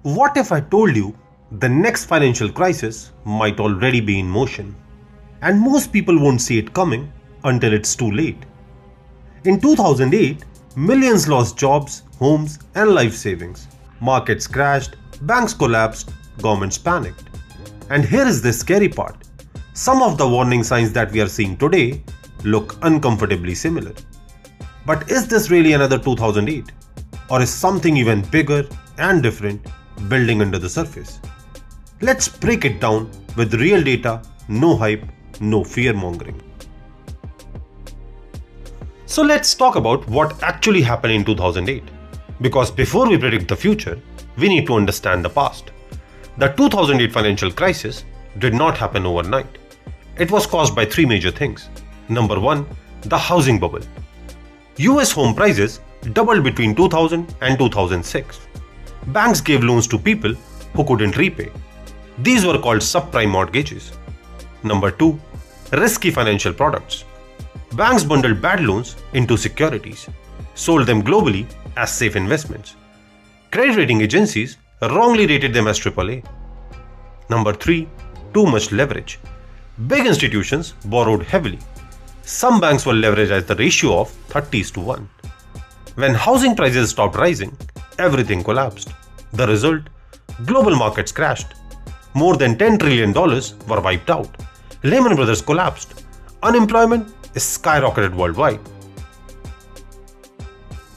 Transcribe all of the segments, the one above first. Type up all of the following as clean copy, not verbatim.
What if I told you the next financial crisis might already be in motion, and most people won't see it coming until it's too late? In 2008, millions lost jobs, homes, and life savings. Markets crashed, banks collapsed, governments panicked. And here is the scary part. Some of the warning signs that we are seeing today look uncomfortably similar. But is this really another 2008? Or is something even bigger and different building under the surface? Let's break it down with real data, no hype, no fear mongering. So let's talk about what actually happened in 2008. Because before we predict the future, we need to understand the past. The 2008 financial crisis did not happen overnight. It was caused by three major things. Number one, the housing bubble. US home prices doubled between 2000 and 2006. Banks gave loans to people who couldn't repay. These were called subprime mortgages. Number two, risky financial products. Banks bundled bad loans into securities, sold them globally as safe investments. Credit rating agencies wrongly rated them as AAA. Number three, too much leverage. Big institutions borrowed heavily. Some banks were leveraged at the ratio of 30:1. When housing prices stopped rising, everything collapsed. The result? Global markets crashed. More than $10 trillion were wiped out. Lehman Brothers collapsed. Unemployment skyrocketed worldwide.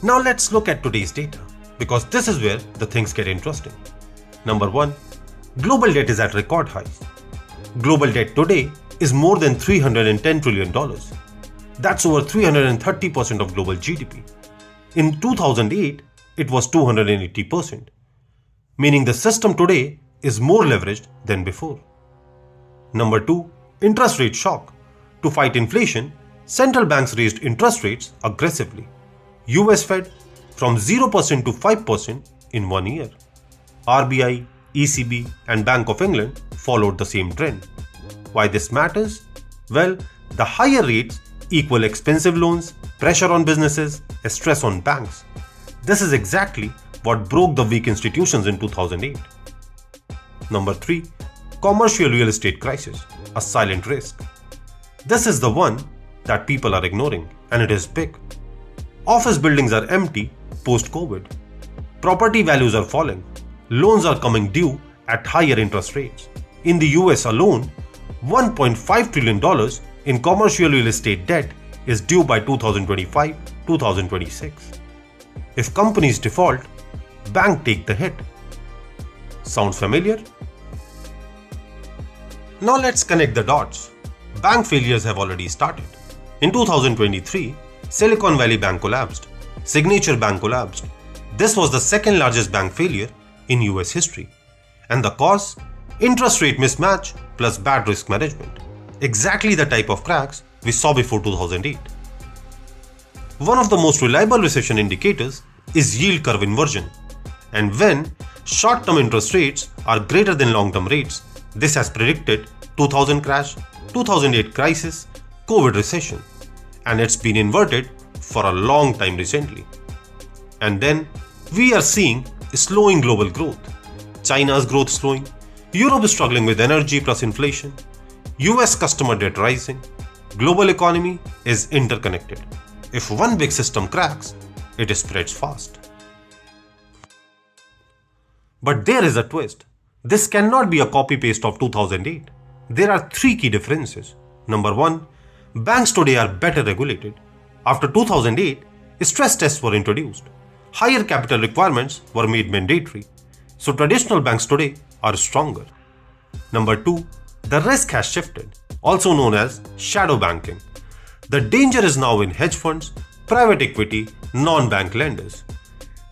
Now let's look at today's data, because this is where the things get interesting. Number one, global debt is at record highs. Global debt today is more than $310 trillion. That's over 330% of global GDP. In 2008, it was 280%, meaning the system today is more leveraged than before. Number two, interest rate shock. To fight inflation, central banks raised interest rates aggressively. US Fed from 0% to 5% in 1 year. RBI, ECB and Bank of England followed the same trend. Why this matters? Well, the higher rates equal expensive loans, pressure on businesses, stress on banks. This is exactly what broke the weak institutions in 2008. Number 3. Commercial real estate crisis, a silent risk. This is the one that people are ignoring, and it is big. Office buildings are empty post-COVID. Property values are falling. Loans are coming due at higher interest rates. In the US alone, $1.5 trillion in commercial real estate debt is due by 2025-2026. If companies default, banks take the hit. Sounds familiar? Now let's connect the dots. Bank failures have already started. In 2023, Silicon Valley Bank collapsed. Signature Bank collapsed. This was the second largest bank failure in US history. And the cause? Interest rate mismatch plus bad risk management. Exactly the type of cracks we saw before 2008. One of the most reliable recession indicators is yield curve inversion. And when short-term interest rates are greater than long-term rates, this has predicted 2000 crash, 2008 crisis, COVID recession. And it's been inverted for a long time recently. And then we are seeing slowing global growth. China's growth slowing, Europe is struggling with energy plus inflation, US customer debt rising, global economy is interconnected. If one big system cracks, it spreads fast. But there is a twist. This cannot be a copy-paste of 2008. There are three key differences. Number one, banks today are better regulated. After 2008, stress tests were introduced. Higher capital requirements were made mandatory. So traditional banks today are stronger. Number two, the risk has shifted, also known as shadow banking. The danger is now in hedge funds, private equity, non-bank lenders.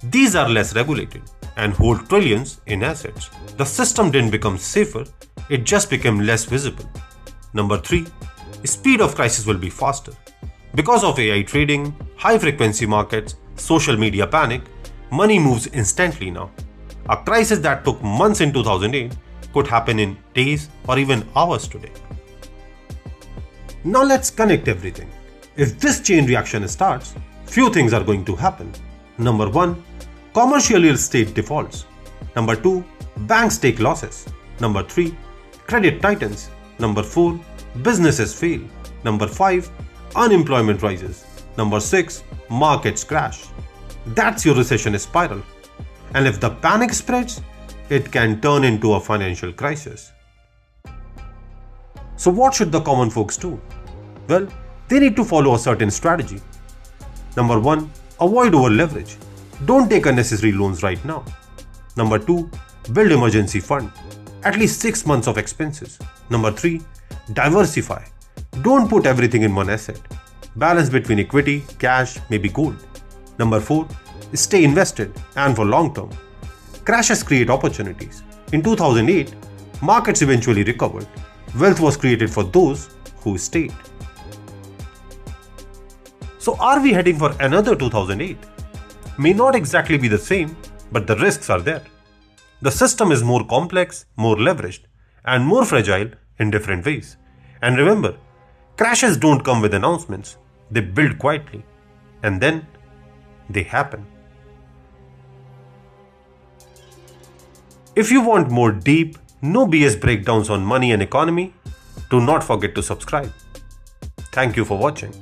These are less regulated and hold trillions in assets. The system didn't become safer, it just became less visible. Number three, speed of crisis will be faster. Because of AI trading, high-frequency markets, social media panic, money moves instantly now. A crisis that took months in 2008 could happen in days or even hours today. Now let's connect everything. If this chain reaction starts, few things are going to happen. Number one, commercial real estate defaults. Number 2, banks take losses. Number 3, credit tightens. Number 4, businesses fail. Number 5, unemployment rises. Number 6, markets crash. That's your recession spiral. And if the panic spreads, it can turn into a financial crisis. So what should the common folks do? Well, they need to follow a certain strategy. Number 1, avoid over leverage. Don't take unnecessary loans right now. Number 2, build emergency fund. At least 6 months of expenses. Number 3, diversify. Don't put everything in one asset. Balance between equity, cash, maybe gold. Number 4, stay invested and for long term. Crashes create opportunities. In 2008, markets eventually recovered. Wealth was created for those who stayed. So are we heading for another 2008? May not exactly be the same, but the risks are there. The system is more complex, more leveraged, and more fragile in different ways. And remember, crashes don't come with announcements. They build quietly. And then they happen. If you want more deep, no BS breakdowns on money and economy, do not forget to subscribe. Thank you for watching.